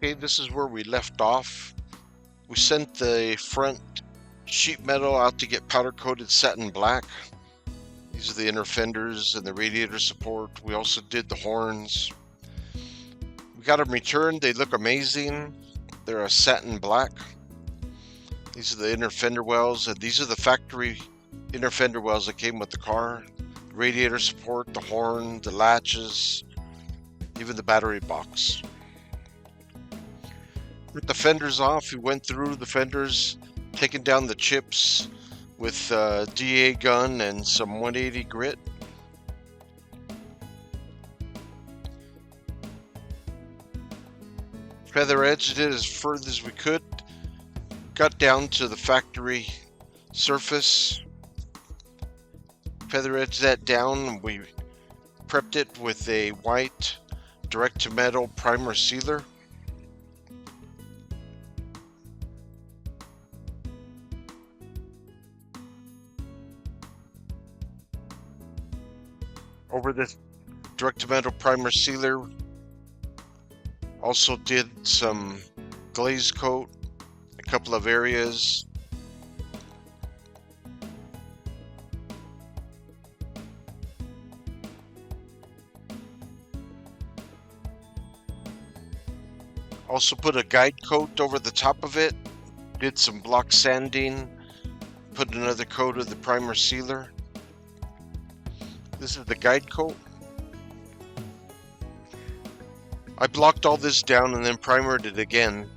Okay, this is where we left off. We sent the front sheet metal out to get powder coated satin black. These are the inner fenders and the radiator support. We also did the horns. We got them returned. They look amazing. They're a satin black. These are the inner fender wells, and these are the factory inner fender wells that came with the car. Radiator support, the horn, the latches, even the battery box. With the fenders off, we went through the fenders, taking down the chips with a DA gun and some 180 grit. Feather edged it as further as we could. Got down to the factory surface. Feather edged that down. We prepped it with a white direct to metal primer sealer. Over this direct to metal primer sealer, also did some glaze coat, a couple of areas. Also put a guide coat over the top of it, did some block sanding, put another coat of the primer sealer. This is the guide coat. I blocked all this down and then primered it again.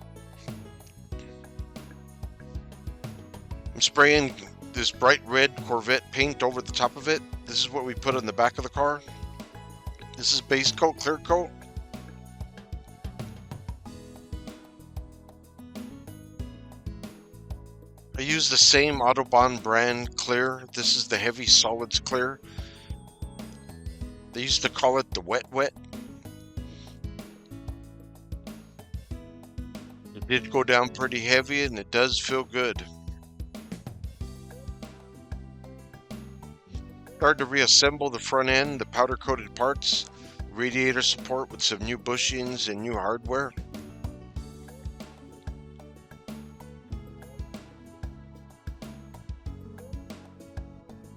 I'm spraying this bright red Corvette paint over the top of it. This is what we put on the back of the car. This is base coat, clear coat. I use the same Autobahn brand clear. This is the heavy solids clear. They used to call it the wet. It did go down pretty heavy and it does feel good. Started to reassemble the front end, the powder coated parts, radiator support with some new bushings and new hardware.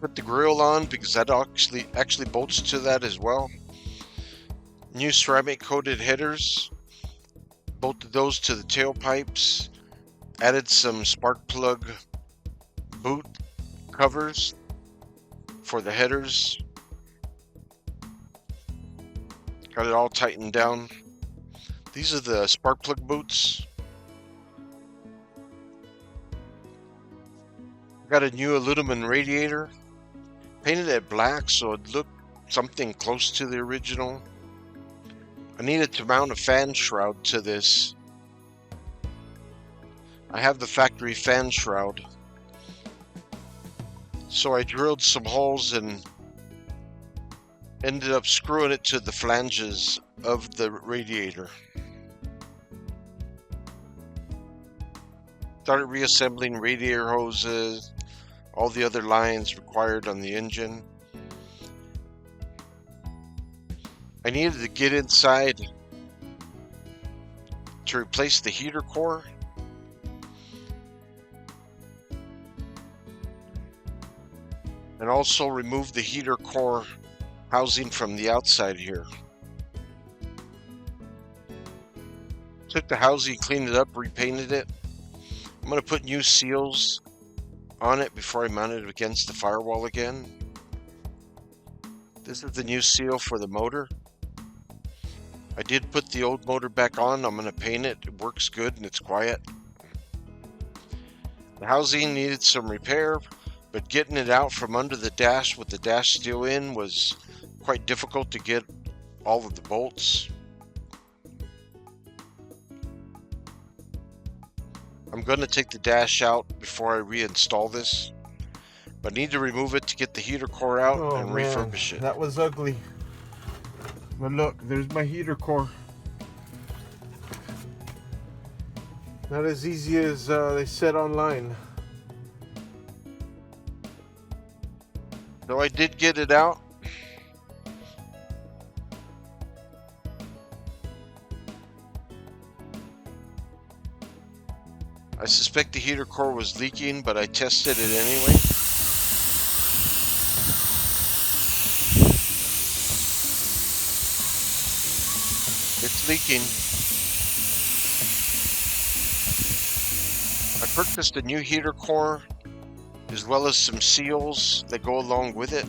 Put the grill on because that actually bolts to that as well. New ceramic coated headers, bolted those to the tailpipes, added some spark plug boot covers for the headers. Got it all tightened down. These are the spark plug boots. Got a new aluminum radiator. Painted it black so it looked something close to the original. I needed to mount a fan shroud to this. I have the factory fan shroud. So I drilled some holes and ended up screwing it to the flanges of the radiator. Started reassembling radiator hoses, all the other lines required on the engine. I needed to get inside to replace the heater core. And also remove the heater core housing from the outside here. Took the housing, cleaned it up, repainted it. I'm going to put new seals on it before I mount it against the firewall again. This is the new seal for the motor. I did put the old motor back on. I'm going to paint it. It works good and it's quiet. The housing needed some repair, but getting it out from under the dash with the dash still in was quite difficult to get all of the bolts. I'm going to take the dash out before I reinstall this, but I need to remove it to get the heater core out and refurbish it. That was ugly. But look, there's my heater core. Not as easy as they said online. So I did get it out. I suspect the heater core was leaking, but I tested it anyway. It's leaking. I purchased a new heater core as well as some seals that go along with it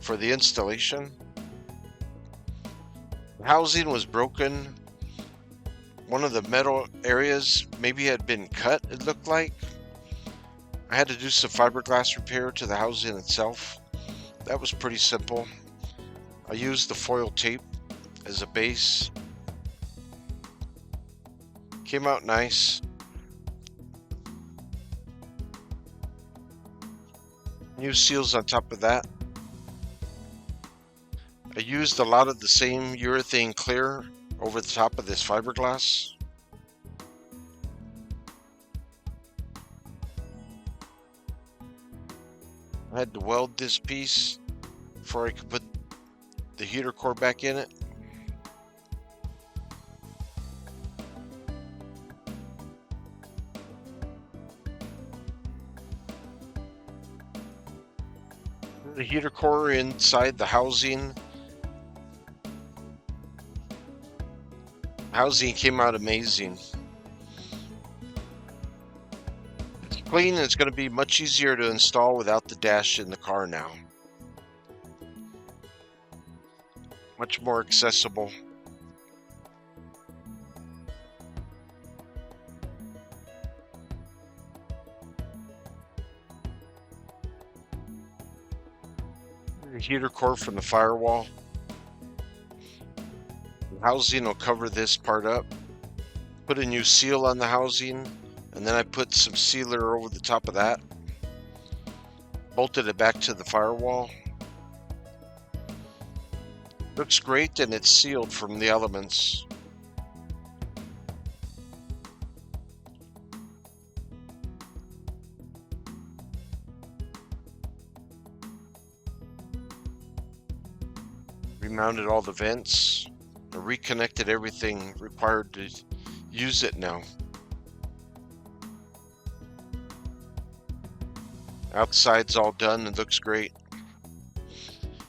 for the installation. The housing was broken. One of the metal areas maybe had been cut, it looked like. I had to do some fiberglass repair to the housing itself. That was pretty simple. I used the foil tape as a base. Came out nice. New seals on top of that. I used a lot of the same urethane clear over the top of this fiberglass. I had to weld this piece before I could put the heater core back in it. The heater core inside the housing. Housing came out amazing. It's clean and it's going to be much easier to install without the dash in the car now. Much more accessible. The heater core from the firewall. The housing will cover this part up. Put a new seal on the housing, and then I put some sealer over the top of that. Bolted it back to the firewall. Looks great, and it's sealed from the elements. Remounted all the vents. I reconnected everything required to use it now. Outside's all done and looks great.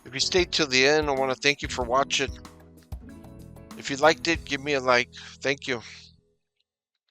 If you stayed till the end, I want to thank you for watching. If you liked it, give me a like. Thank you.